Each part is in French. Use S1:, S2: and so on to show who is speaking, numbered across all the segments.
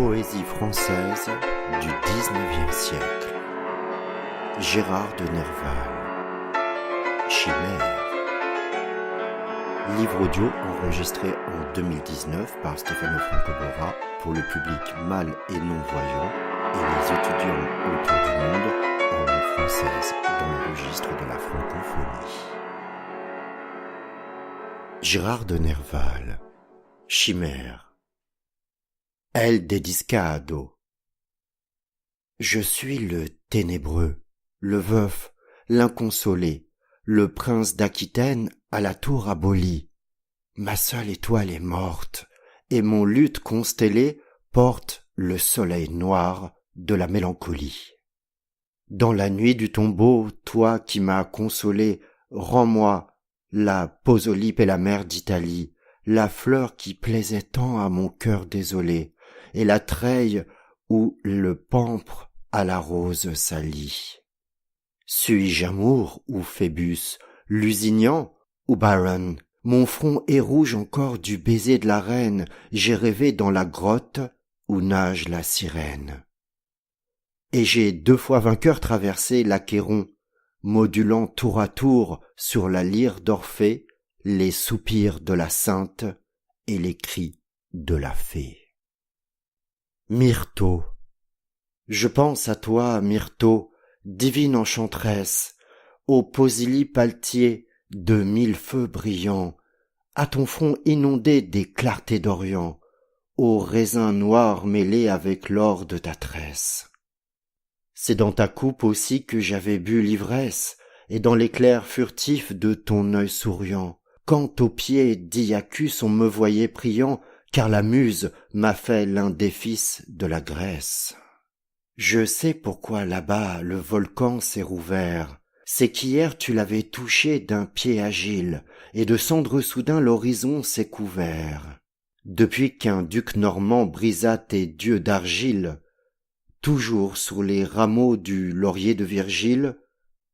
S1: Poésie française du XIXe siècle. Gérard de Nerval. Chimère. Livre audio enregistré en 2019 par Stefano Francobora pour le public mâle et non-voyant et les étudiants autour du monde en langue française dans le registre de la francophonie. Gérard de Nerval. Chimère. El Dediscado. Je suis le ténébreux, le veuf, l'inconsolé, le prince d'Aquitaine à la tour abolie. Ma seule étoile est morte, et mon luth constellé porte le soleil noir de la mélancolie. Dans la nuit du tombeau, toi qui m'as consolé, rends-moi la Posolype et la mer d'Italie, la fleur qui plaisait tant à mon cœur désolé, et la treille où le pampre à la rose s'allie. Suis-je amour ou Phébus, Lusignan ou Byron? Mon front est rouge encore du baiser de la reine, j'ai rêvé dans la grotte où nage la sirène. Et j'ai 2 fois vainqueur traversé l'Achéron, modulant tour à tour sur la lyre d'Orphée les soupirs de la sainte et les cris de la fée. Myrto. Je pense à toi, Myrto, divine enchanteresse, au Posylype altier de 1000 feux brillants, à ton front inondé des clartés d'Orient, aux raisins noirs mêlés avec l'or de ta tresse. C'est dans ta coupe aussi que j'avais bu l'ivresse, et dans l'éclair furtif de ton œil souriant, quand aux pieds d'Iacus on me voyait priant, car la muse m'a fait l'un des fils de la Grèce. Je sais pourquoi là-bas le volcan s'est rouvert, c'est qu'hier tu l'avais touché d'un pied agile, et de cendres soudain l'horizon s'est couvert. Depuis qu'un duc normand brisa tes dieux d'argile, toujours sous les rameaux du laurier de Virgile,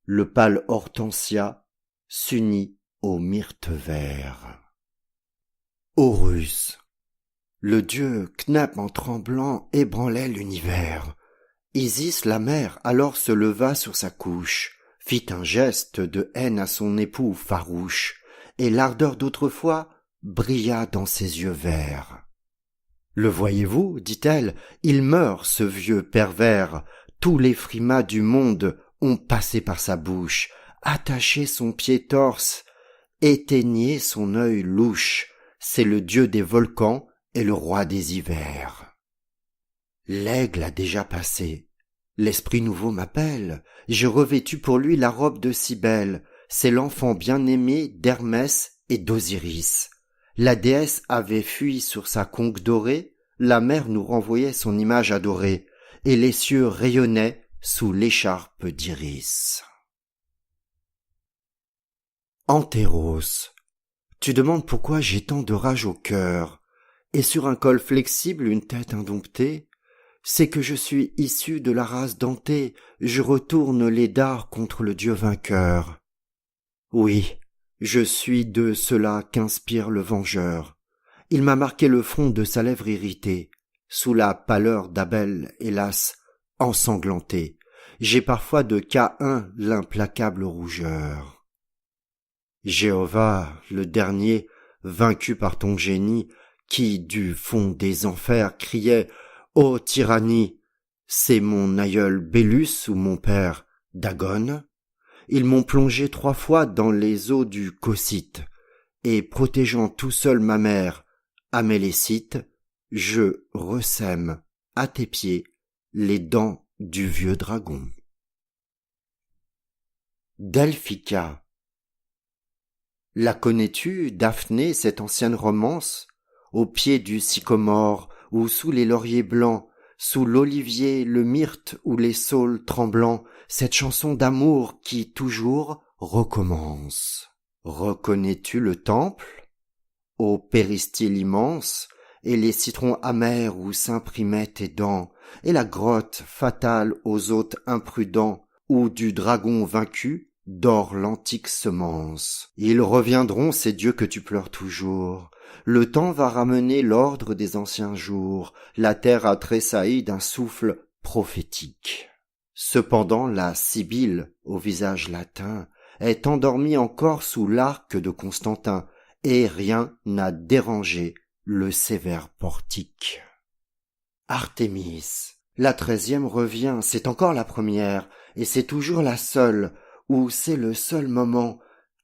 S1: le pâle hortensia s'unit au myrte vert. Horus. Le dieu Knep en tremblant ébranlait l'univers. Isis la mère alors se leva sur sa couche, fit un geste de haine à son époux farouche, et l'ardeur d'autrefois brilla dans ses yeux verts. Le voyez-vous, dit-elle, il meurt, ce vieux pervers, tous les frimas du monde ont passé par sa bouche, attaché son pied torse, éteigné son œil louche, c'est le dieu des volcans et le roi des hivers. L'aigle a déjà passé, l'esprit nouveau m'appelle, j'ai revêtu pour lui la robe de Cybèle, c'est l'enfant bien-aimé d'Hermès et d'Osiris. La déesse avait fui sur sa conque dorée, la mer nous renvoyait son image adorée, et les cieux rayonnaient sous l'écharpe d'Iris. Antéros. Tu demandes pourquoi j'ai tant de rage au cœur, et sur un col flexible une tête indomptée, c'est que je suis issu de la race dentée, je retourne les dards contre le dieu vainqueur. Oui, je suis de cela qu'inspire le vengeur. Il m'a marqué le front de sa lèvre irritée, sous la pâleur d'Abel, hélas, ensanglanté. J'ai parfois de Caïn l'implacable rougeur. Jéhovah, le dernier, vaincu par ton génie, qui, du fond des enfers, criait « Ô tyrannie !» C'est mon aïeul Bélus ou mon père Dagone. Ils m'ont plongé 3 fois dans les eaux du Cocyte, et protégeant tout seul ma mère, Amélécite, je ressème à tes pieds les dents du vieux dragon. Delphica. La connais-tu, Daphné, cette ancienne romance, au pied du sycomore ou sous les lauriers blancs, sous l'olivier, le myrte ou les saules tremblants, cette chanson d'amour qui toujours recommence. Reconnais-tu le temple, au péristyle immense, et les citrons amers où s'imprimaient tes dents, et la grotte fatale aux hôtes imprudents, où du dragon vaincu dort l'antique semence. Ils reviendront, ces dieux que tu pleures toujours, Le temps va ramener l'ordre des anciens jours, la terre a tressailli d'un souffle prophétique. Cependant la Sibylle, au visage latin, est endormie encore sous l'arc de Constantin, et rien n'a dérangé le sévère portique. Artémis, la 13e revient, c'est encore la première, et c'est toujours la seule, ou c'est le seul moment,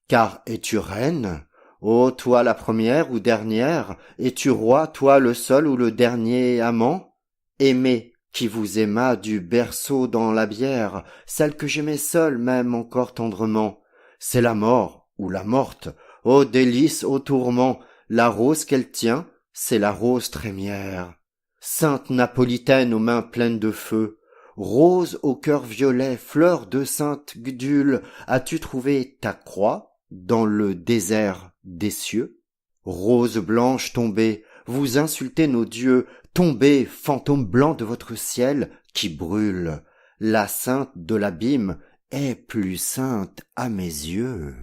S1: car es-tu reine? Ô toi la première ou dernière, es-tu roi, toi le seul ou le dernier amant? Aimé, qui vous aima du berceau dans la bière, celle que j'aimais seule même encore tendrement, c'est la mort ou la morte, ô délice, ô tourment, la rose qu'elle tient, c'est la rose trémière. Sainte Napolitaine aux mains pleines de feu, rose au cœur violet, fleur de sainte Gudule, as-tu trouvé ta croix dans le désert des cieux? Rose blanche tombée, vous insultez nos dieux, tombez, fantôme blanc de votre ciel qui brûle. La sainte de l'abîme est plus sainte à mes yeux.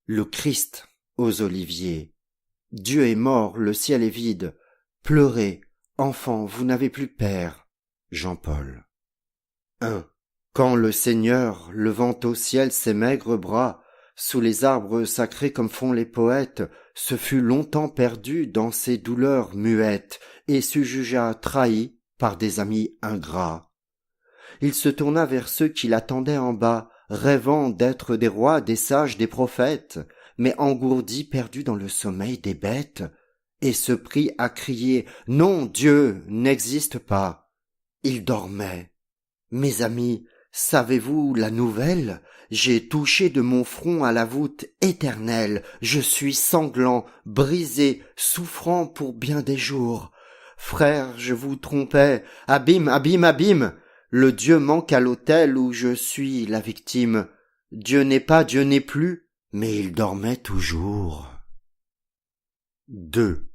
S1: Le Christ aux oliviers. Dieu est mort, le ciel est vide. Pleurez, enfants, vous n'avez plus père. Jean-Paul. 1. Quand le Seigneur, levant au ciel ses maigres bras, sous les arbres sacrés comme font les poètes, se fut longtemps perdu dans ses douleurs muettes, et se jugea trahi par des amis ingrats. Il se tourna vers ceux qui l'attendaient en bas, rêvant d'être des rois, des sages, des prophètes, mais engourdi, perdu dans le sommeil des bêtes, et se prit à crier « Non, Dieu n'existe pas !» Il dormait. Mes amis, savez-vous la nouvelle? J'ai touché de mon front à la voûte éternelle, je suis sanglant, brisé, souffrant pour bien des jours. Frères, je vous trompais, abîme, abîme, abîme! Le Dieu manque à l'autel où je suis la victime. Dieu n'est pas, Dieu n'est plus, mais il dormait toujours. 2.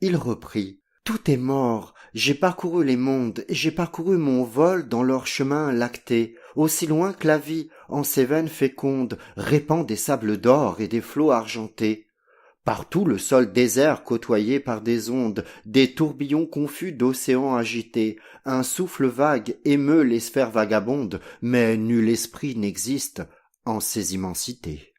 S1: Il reprit. Tout est mort, j'ai parcouru les mondes, et j'ai parcouru mon vol dans leur chemin lacté, aussi loin que la vie, en ses veines fécondes, répand des sables d'or et des flots argentés. Partout le sol désert côtoyé par des ondes, des tourbillons confus d'océans agités, un souffle vague émeut les sphères vagabondes, mais nul esprit n'existe en ces immensités.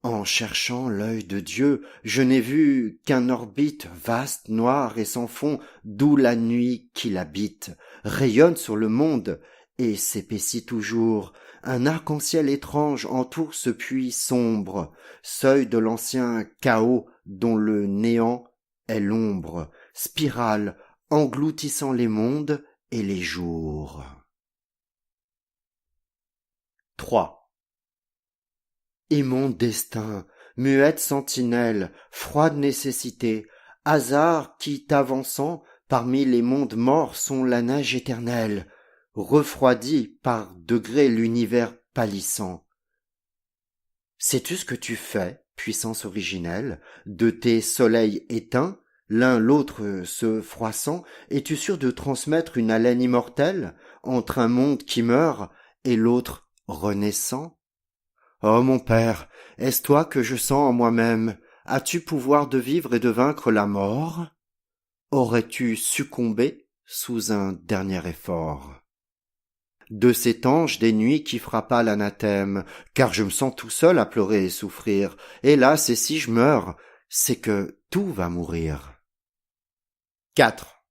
S1: En cherchant l'œil de Dieu, je n'ai vu qu'un orbite vaste, noir et sans fond, d'où la nuit qui l'habite rayonne sur le monde et s'épaissit toujours. Un arc-en-ciel étrange entoure ce puits sombre, seuil de l'ancien chaos dont le néant est l'ombre, spirale engloutissant les mondes et les jours. 3. Et mon destin, muette sentinelle, froide nécessité, hasard qui, t'avançant, parmi les mondes morts sont la neige éternelle, refroidit par degrés l'univers pâlissant. Sais-tu ce que tu fais, puissance originelle, de tes soleils éteints, l'un l'autre se froissant, es-tu sûr de transmettre une haleine immortelle entre un monde qui meurt et l'autre renaissant? Oh mon père, est-ce toi que je sens en moi-même? As-tu pouvoir de vivre et de vaincre la mort? Aurais-tu succombé sous un dernier effort? De cet ange des nuits qui frappa l'anathème, car je me sens tout seul à pleurer et souffrir. Hélas, et si je meurs, c'est que tout va mourir. 4.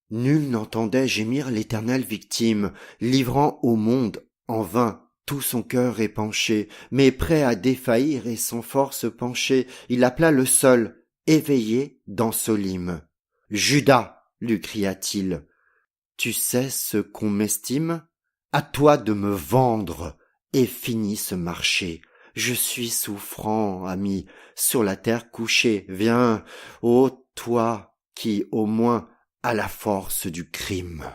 S1: Nul n'entendait gémir l'éternelle victime, livrant au monde en vain tout son cœur épanché, mais prêt à défaillir et sans force penché, il appela le seul, éveillé dans Solime. « Judas !» lui cria-t-il. « Tu sais ce qu'on m'estime? À toi de me vendre, et finis ce marché. Je suis souffrant, ami, sur la terre couché. Viens, ô toi qui, au moins, as la force du crime. »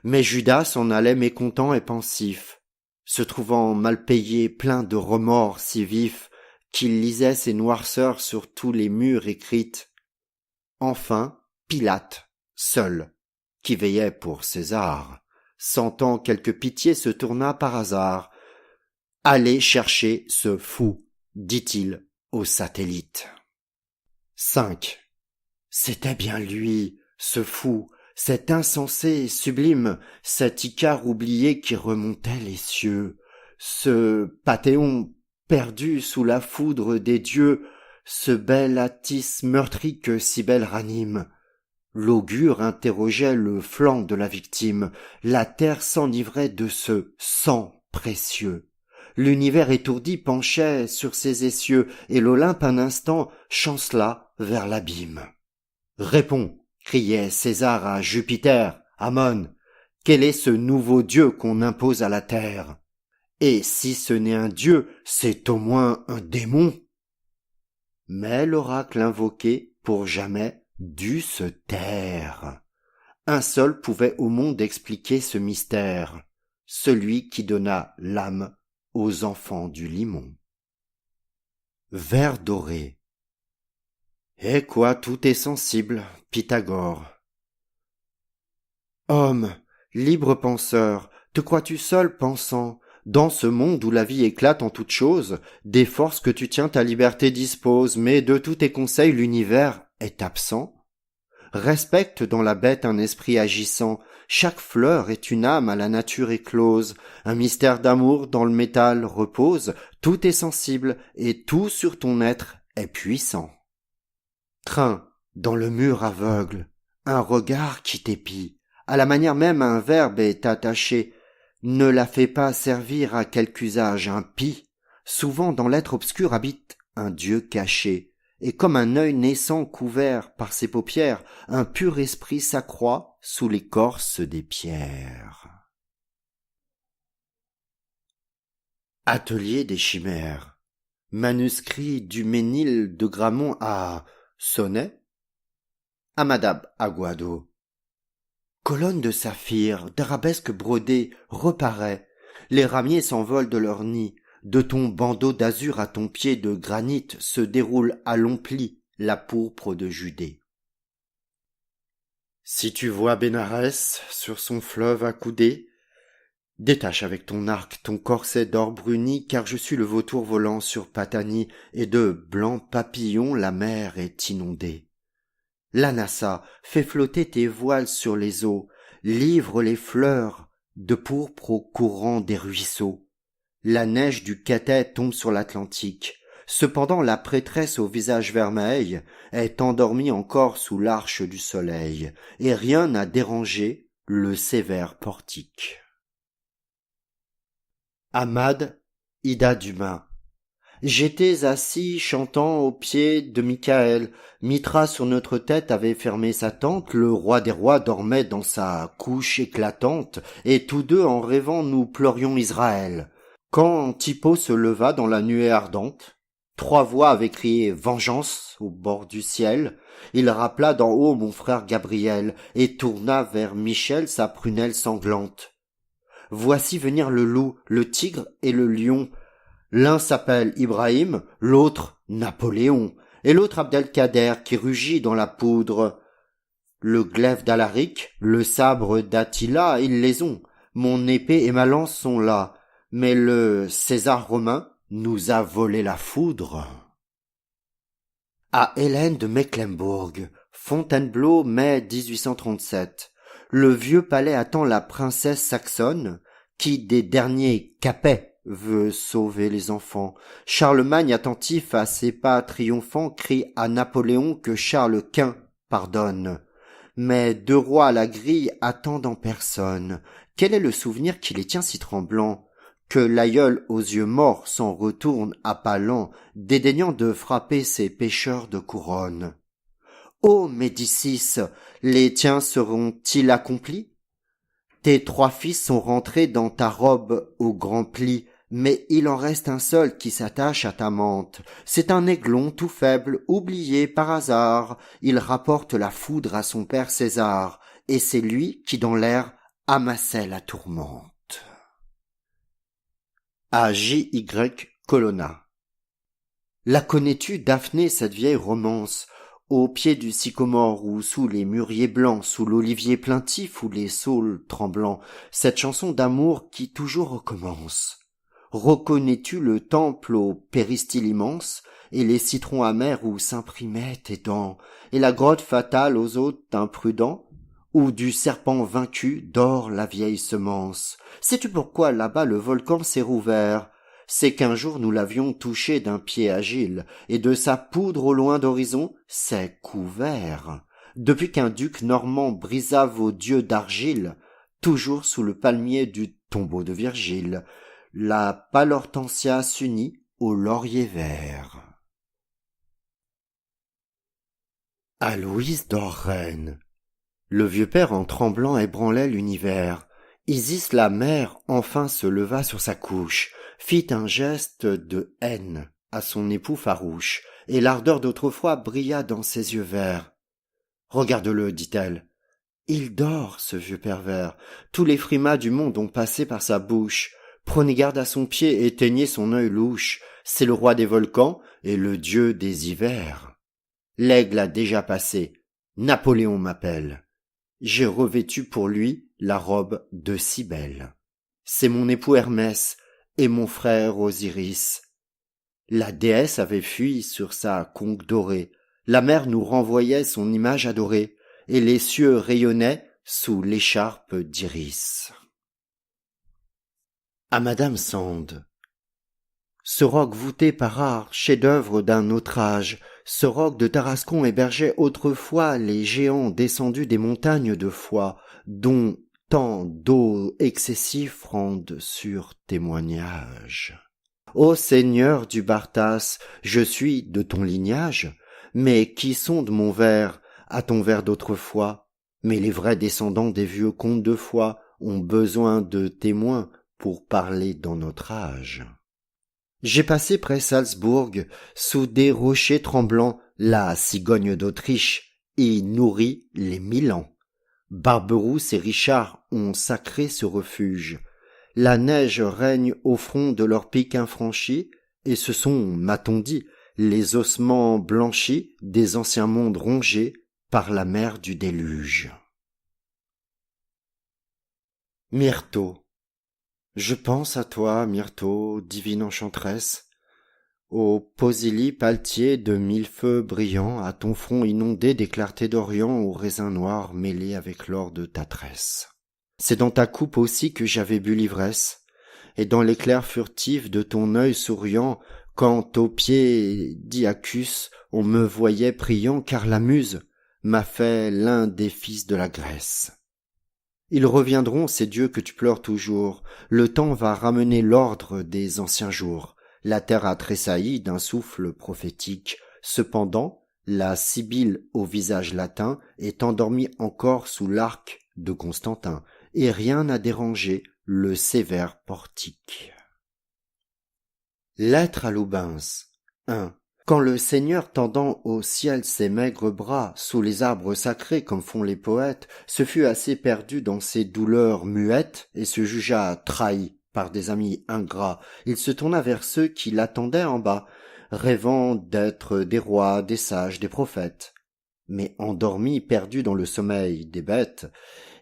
S1: Mais Judas s'en allait mécontent et pensif, se trouvant mal payé, plein de remords si vifs, qu'il lisait ses noirceurs sur tous les murs écrites. Enfin, Pilate, seul, qui veillait pour César, sentant quelque pitié, se tourna par hasard. « Allez chercher ce fou, dit-il, aux satellites. 5. C'était bien lui, ce fou, cet insensé sublime, cet Icare oublié qui remontait les cieux, ce Panthéon perdu sous la foudre des dieux, ce bel Attis meurtri que Cybèle ranime. L'augure interrogeait le flanc de la victime, la terre s'enivrait de ce sang précieux. L'univers étourdi penchait sur ses essieux, et l'Olympe un instant chancela vers l'abîme. Réponds, criait César à Jupiter, Amon, quel est ce nouveau dieu qu'on impose à la terre? Et si ce n'est un dieu, c'est au moins un démon. Mais l'oracle invoqué, pour jamais, dut se taire. Un seul pouvait au monde expliquer ce mystère, celui qui donna l'âme aux enfants du limon. Vers doré. Eh quoi, tout est sensible, Pythagore. Homme, libre penseur, te crois-tu seul pensant, dans ce monde où la vie éclate en toutes choses, des forces que tu tiens ta liberté dispose, mais de tous tes conseils l'univers est absent? Respecte dans la bête un esprit agissant, chaque fleur est une âme à la nature éclose, un mystère d'amour dans le métal repose, tout est sensible et tout sur ton être est puissant. Crains, dans le mur aveugle, un regard qui t'épie, à la manière même un verbe est attaché, ne la fais pas servir à quelque usage impie, souvent dans l'être obscur habite un Dieu caché, et comme un œil naissant couvert par ses paupières, un pur esprit s'accroît sous l'écorce des pierres. Atelier des chimères. Manuscrit du Ménil de Gramont à Sonnet. Amadab Aguado. Colonne de saphir, d'arabesques brodées, reparaît. Les ramiers s'envolent de leur nid. De ton bandeau d'azur à ton pied de granit se déroule à longs plis la pourpre de Judée. Si tu vois Bénarès sur son fleuve accoudé, détache avec ton arc ton corset d'or bruni, car je suis le vautour volant sur Patani, et de blancs papillons la mer est inondée. L'Anassa, fais flotter tes voiles sur les eaux, livre les fleurs de pourpre au courant des ruisseaux. La neige du Cathay tombe sur l'Atlantique. Cependant la prêtresse au visage vermeil est endormie encore sous l'arche du soleil, et rien n'a dérangé le sévère portique. Ahmad, Ida Dumas. J'étais assis chantant au pied de Michaël. Mithra sur notre tête avait fermé sa tente, le roi des rois dormait dans sa couche éclatante, et tous deux en rêvant nous pleurions Israël. Quand Typo se leva dans la nuée ardente, 3 voix avaient crié « Vengeance » au bord du ciel. Il rappela d'en haut mon frère Gabriel et tourna vers Michel sa prunelle sanglante. Voici venir le loup, le tigre et le lion. L'un s'appelle Ibrahim, l'autre Napoléon, et l'autre Abdelkader qui rugit dans la poudre. Le glaive d'Alaric, le sabre d'Attila, ils les ont. Mon épée et ma lance sont là. Mais le César romain nous a volé la foudre. À Hélène de Mecklembourg, Fontainebleau, mai 1837. Le vieux palais attend la princesse saxonne, qui des derniers Capets veut sauver les enfants. Charlemagne, attentif à ses pas triomphants, crie à Napoléon que Charles Quint pardonne. Mais 2 rois à la grille attendent en personne. Quel est le souvenir qui les tient si tremblants? Que l'aïeul aux yeux morts s'en retourne à pas lents, dédaignant de frapper ces pêcheurs de couronne. Ô Médicis, les tiens seront-ils accomplis? Tes 3 fils sont rentrés dans ta robe au grand pli, mais il en reste un seul qui s'attache à ta mante. C'est un aiglon tout faible, oublié par hasard. Il rapporte la foudre à son père César, et c'est lui qui dans l'air amassait la tourmente. À J.Y. Colonna. La connais-tu, Daphné, cette vieille romance, au pied du sycomore ou sous les mûriers blancs, sous l'olivier plaintif ou les saules tremblants, cette chanson d'amour qui toujours recommence? Reconnais-tu le temple au péristyle immense, et les citrons amers où s'imprimaient tes dents, et la grotte fatale aux hôtes imprudents, où du serpent vaincu dort la vieille semence? Sais-tu pourquoi là-bas le volcan s'est rouvert? C'est qu'un jour nous l'avions touché d'un pied agile, et de sa poudre au loin d'horizon s'est couvert. Depuis qu'un duc normand brisa vos dieux d'argile, toujours sous le palmier du tombeau de Virgile, la pâle hortensia s'unit au laurier vert. À Louise d'Orreine. Le vieux père en tremblant ébranlait l'univers. Isis la mère enfin se leva sur sa couche, fit un geste de haine à son époux farouche, et l'ardeur d'autrefois brilla dans ses yeux verts. Regarde-le, dit-elle. Il dort, ce vieux pervers. Tous les frimas du monde ont passé par sa bouche. Prenez garde à son pied, éteignez son œil louche. C'est le roi des volcans et le dieu des hivers. L'aigle a déjà passé. Napoléon m'appelle. J'ai revêtu pour lui la robe de Cybèle. C'est mon époux Hermès et mon frère Osiris. La déesse avait fui sur sa conque dorée. La mer nous renvoyait son image adorée, et les cieux rayonnaient sous l'écharpe d'Iris. À Madame Sand. Ce roc voûté par art, chef-d'œuvre d'un autre âge, ce roc de Tarascon hébergeait autrefois les géants descendus des montagnes de foi, dont tant d'eau excessif rendent sur témoignage. Ô Seigneur du Bartas, je suis de ton lignage, mais qui sonde mon vers, à ton vers d'autrefois? Mais les vrais descendants des vieux contes de foi ont besoin de témoins pour parler dans notre âge. J'ai passé près Salzbourg, sous des rochers tremblants, la cigogne d'Autriche y nourrit les 1000 ans. Barberousse et Richard ont sacré ce refuge. La neige règne au front de leurs pics infranchis, et ce sont, m'a-t-on dit, les ossements blanchis des anciens mondes rongés par la mer du déluge. Myrto. Je pense à toi, Myrto, divine enchanteresse, au posili paletier de 1000 feux brillants, à ton front inondé des clartés d'Orient, aux raisins noirs mêlés avec l'or de ta tresse. C'est dans ta coupe aussi que j'avais bu l'ivresse, et dans l'éclair furtif de ton œil souriant, quand aux pieds d'Iacus on me voyait priant, car la muse m'a fait l'un des fils de la Grèce. Ils reviendront, ces dieux que tu pleures toujours, le temps va ramener l'ordre des anciens jours. La terre a tressailli d'un souffle prophétique. Cependant, la Sibylle au visage latin est endormie encore sous l'arc de Constantin, et rien n'a dérangé le sévère portique. Lettre à Loubens. 1. Quand le Seigneur tendant au ciel ses maigres bras, sous les arbres sacrés comme font les poètes, se fut assez perdu dans ses douleurs muettes, et se jugea trahi par des amis ingrats, il se tourna vers ceux qui l'attendaient en bas, rêvant d'être des rois, des sages, des prophètes. Mais endormi, perdu dans le sommeil des bêtes,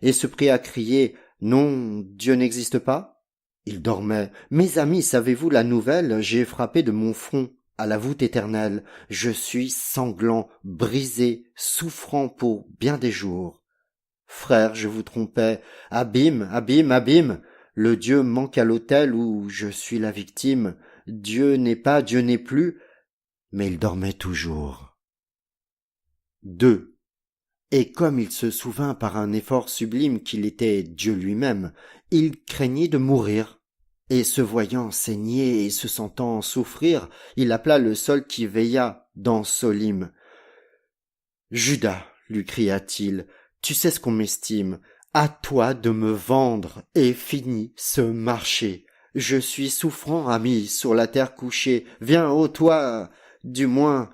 S1: et se prit à crier « Non, Dieu n'existe pas ?» Il dormait. « Mes amis, savez-vous la nouvelle? J'ai frappé de mon front à la voûte éternelle. Je suis sanglant, brisé, souffrant pour bien des jours. Frères, je vous trompais. Abîme, abîme, abîme. Le Dieu manque à l'autel où je suis la victime. Dieu n'est pas, Dieu n'est plus. » Mais il dormait toujours. 2. Et comme il se souvint par un effort sublime qu'il était Dieu lui-même, il craignit de mourir. Et se voyant saigner et se sentant souffrir, il appela le sol qui veilla dans Solim. « Judas, lui cria-t-il, tu sais ce qu'on m'estime. À toi de me vendre et fini ce marché. Je suis souffrant, ami, sur la terre couchée. Viens, ô toi, du moins,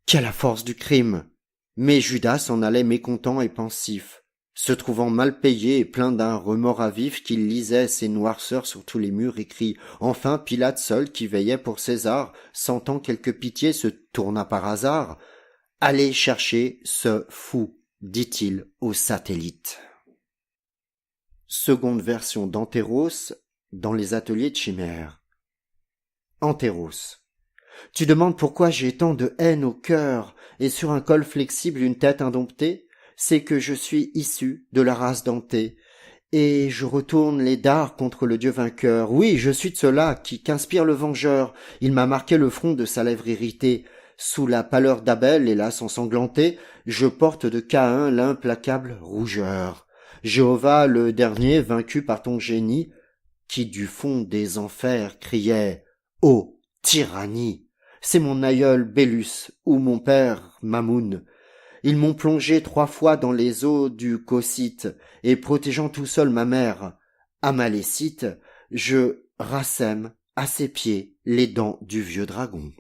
S1: qui a la force du crime. » Mais Judas s'en allait mécontent et pensif, se trouvant mal payé et plein d'un remords à vif qu'il lisait ses noirceurs sur tous les murs écrits. Enfin Pilate seul, qui veillait pour César, sentant quelque pitié, se tourna par hasard. « Allez chercher ce fou, dit-il au satellite. » Seconde version d'Antéros dans les ateliers de Chimère. Antéros. Tu demandes pourquoi j'ai tant de haine au cœur et sur un col flexible une tête indomptée? C'est que je suis issu de la race dentée. Et je retourne les dards contre le dieu vainqueur. Oui, je suis de ceux-là qu'inspire le vengeur. Il m'a marqué le front de sa lèvre irritée. Sous la pâleur d'Abel, hélas ensanglanté, je porte de Caïn l'implacable rougeur. Jéhovah, le dernier, vaincu par ton génie, qui du fond des enfers criait « Ô tyrannie !» C'est mon aïeul Bélus ou mon père Mamoun. Ils m'ont plongé 3 fois dans les eaux du Cocyte, et protégeant tout seul ma mère, Amalécite, je rassème à ses pieds les dents du vieux dragon.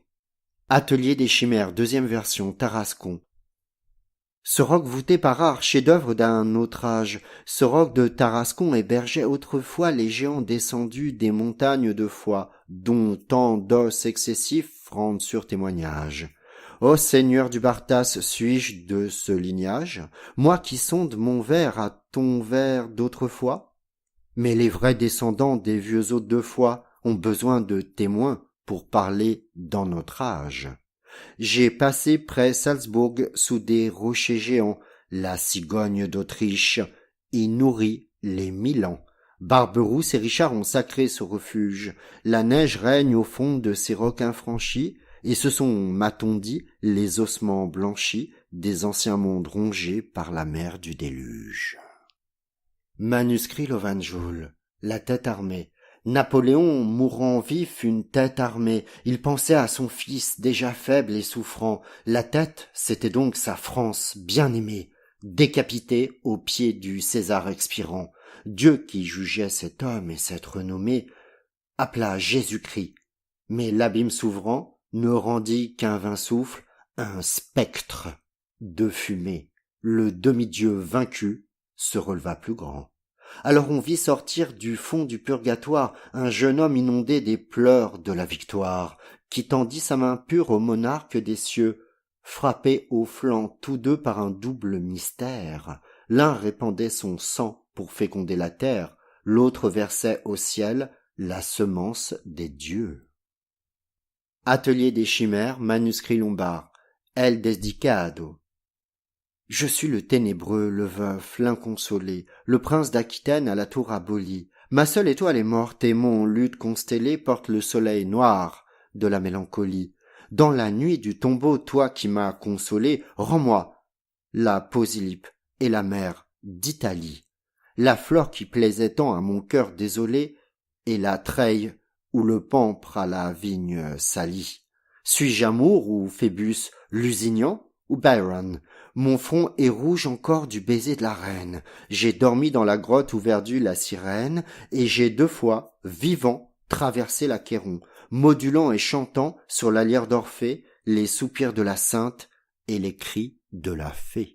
S1: Atelier des chimères, 2e version, Tarascon. Ce roc voûté par art, chef-d'œuvre d'un autre âge, ce roc de Tarascon hébergeait autrefois les géants descendus des montagnes de foi, dont tant d'os excessifs rendent sur témoignage. Ô seigneur du Bartas, suis-je de ce lignage, moi qui sonde mon vers à ton vers d'autrefois? Mais les vrais descendants des vieux hôtes de foi ont besoin de témoins pour parler dans notre âge. J'ai passé près Salzbourg sous des rochers géants, la cigogne d'Autriche y nourrit les 1000 ans. Barberousse et Richard ont sacré ce refuge, la neige règne au fond de ces rocs infranchis, et ce sont, m'a-t-on dit, les ossements blanchis des anciens mondes rongés par la mer du déluge. Manuscrit Lovenjoul, la tête armée. Napoléon, mourant vif, une tête armée. Il pensait à son fils, déjà faible et souffrant. La tête, c'était donc sa France bien-aimée, décapitée au pied du César expirant. Dieu, qui jugeait cet homme et cette renommée, appela Jésus-Christ. Mais l'abîme s'ouvrant, ne rendit qu'un vain souffle, un spectre de fumée. Le demi-dieu vaincu se releva plus grand. Alors on vit sortir du fond du purgatoire un jeune homme inondé des pleurs de la victoire, qui tendit sa main pure au monarque des cieux, frappés au flanc tous deux par un double mystère. L'un répandait son sang pour féconder la terre, l'autre versait au ciel la semence des dieux. Atelier des chimères, manuscrit lombard, El Desdicado. Je suis le ténébreux, le veuf, l'inconsolé, le prince d'Aquitaine à la tour abolie. Ma seule étoile est morte et mon luth constellé porte le soleil noir de la mélancolie. Dans la nuit du tombeau, toi qui m'as consolé, rends-moi la Posylipe et la mer d'Italie, la fleur qui plaisait tant à mon cœur désolé, et la treille ou le pampre à la vigne salie. Suis-je Amour ou Phébus, Lusignan ou Byron? Mon front est rouge encore du baiser de la reine. J'ai dormi dans la grotte où verdue la sirène, et j'ai 2 fois, vivant, traversé l'Achéron, modulant et chantant sur la lyre d'Orphée les soupirs de la sainte et les cris de la fée.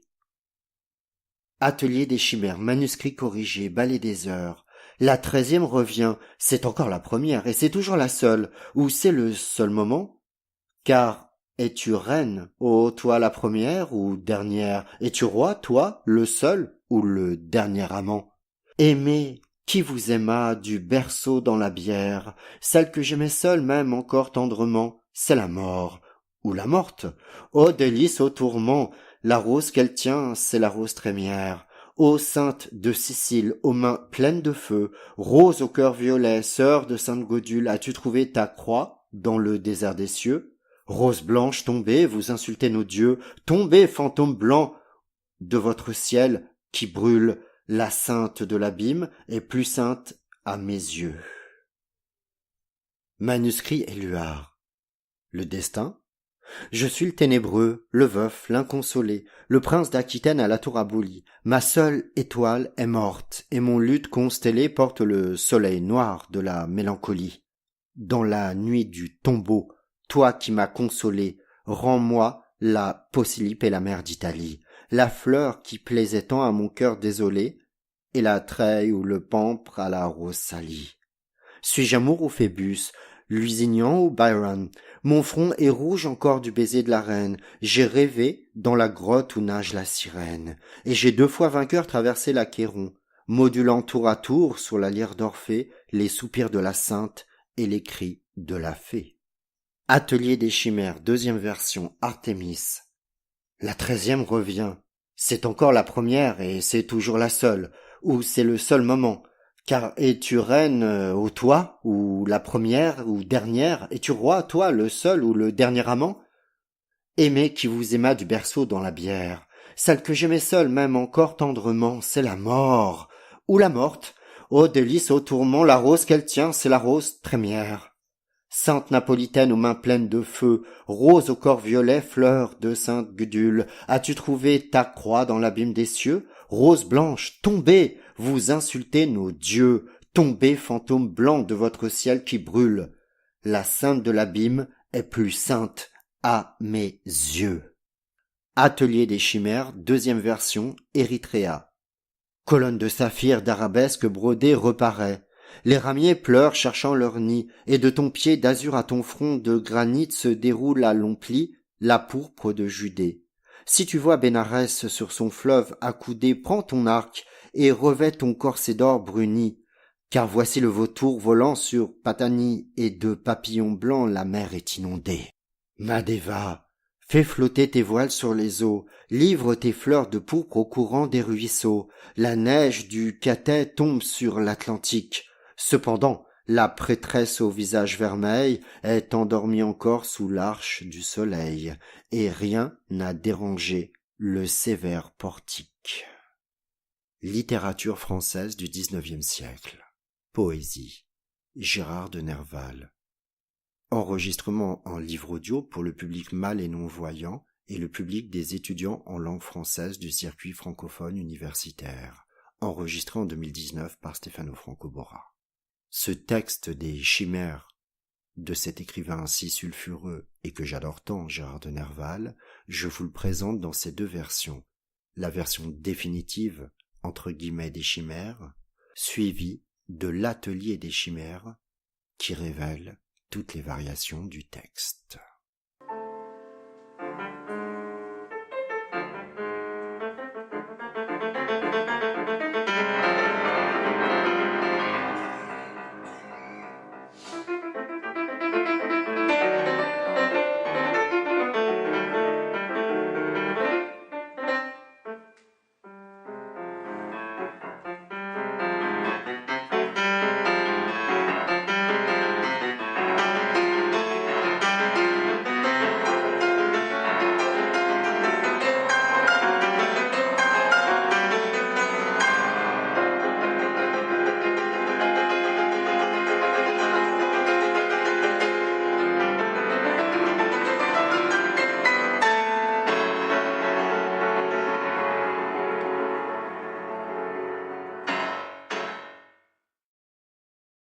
S1: Atelier des chimères, manuscrit corrigé, balai des heures. La 13e revient, c'est encore la première, et c'est toujours la seule, ou c'est le seul moment? Car es-tu reine, ô toi la première ou dernière? Es-tu roi, toi, le seul ou le dernier amant? Aimée, qui vous aima du berceau dans la bière, celle que j'aimais seule même encore tendrement, c'est la mort, ou la morte. Ô délice, ô tourment, la rose qu'elle tient, c'est la rose trémière. Ô sainte de Sicile, aux mains pleines de feu, rose au cœur violet, sœur de sainte Godule, as-tu trouvé ta croix dans le désert des cieux? Rose blanche tombée, vous insultez nos dieux, tombez, fantôme blanc de votre ciel qui brûle, la sainte de l'abîme est plus sainte à mes yeux. Manuscrit Éluard. Le destin? Je suis le ténébreux, le veuf, l'inconsolé, le prince d'Aquitaine à la tour abolie. Ma seule étoile est morte, et mon luth constellé porte le soleil noir de la mélancolie. Dans la nuit du tombeau, toi qui m'as consolé, rends-moi la Posylipe et la mer d'Italie, la fleur qui plaisait tant à mon cœur désolé, et la treille ou le pampre à la rose salie. Suis-je Amour ou Phébus, Lusignan ou Byron? Mon front est rouge encore du baiser de la reine. J'ai rêvé dans la grotte où nage la sirène, et j'ai 2 fois vainqueur traversé l'Achéron, modulant tour à tour sur la lyre d'Orphée les soupirs de la sainte et les cris de la fée. Atelier des chimères, deuxième version, Artémis. La 13e revient. C'est encore la première et c'est toujours la seule, ou c'est le seul moment. Car es-tu reine au toi, ou la première, ou dernière? Es-tu roi, toi, le seul ou le dernier amant? Aimé qui vous aima du berceau dans la bière, celle que j'aimais seule même encore tendrement, c'est la mort, ou la morte. Ô délice, ô tourment, la rose qu'elle tient, c'est la rose trémière. Sainte Napolitaine aux mains pleines de feu, rose au corps violet, fleur de sainte Gudule, as-tu trouvé ta croix dans l'abîme des cieux? Rose blanche, tombez, vous insultez nos dieux, tombez, fantôme blanc de votre ciel qui brûle. La sainte de l'abîme est plus sainte à mes yeux. Atelier des chimères, deuxième version, Érythréa. Colonne de saphir d'arabesque brodée reparaît. Les ramiers pleurent cherchant leur nid, et de ton pied d'azur à ton front de granit se déroule à longs plis la pourpre de Judée. Si tu vois Bénarès sur son fleuve accoudé, prends ton arc et revêt ton corset d'or bruni, car voici le vautour volant sur Patani, et de papillons blancs la mer est inondée. Madeva, fais flotter tes voiles sur les eaux, livre tes fleurs de pourpre au courant des ruisseaux, la neige du Catay tombe sur l'Atlantique. Cependant, la prêtresse au visage vermeil est endormie encore sous l'arche du soleil, et rien n'a dérangé le sévère portique. Littérature française du XIXe siècle. Poésie. Gérard de Nerval. Enregistrement en livre audio pour le public mâle et non-voyant et le public des étudiants en langue française du circuit francophone universitaire. Enregistré en 2019 par Stefano Franco-Bora. Ce texte des chimères de cet écrivain si sulfureux et que j'adore tant, Gérard de Nerval, je vous le présente dans ces deux versions. La version définitive, entre guillemets, des chimères, suivie de l'atelier des chimères, qui révèle toutes les variations du texte.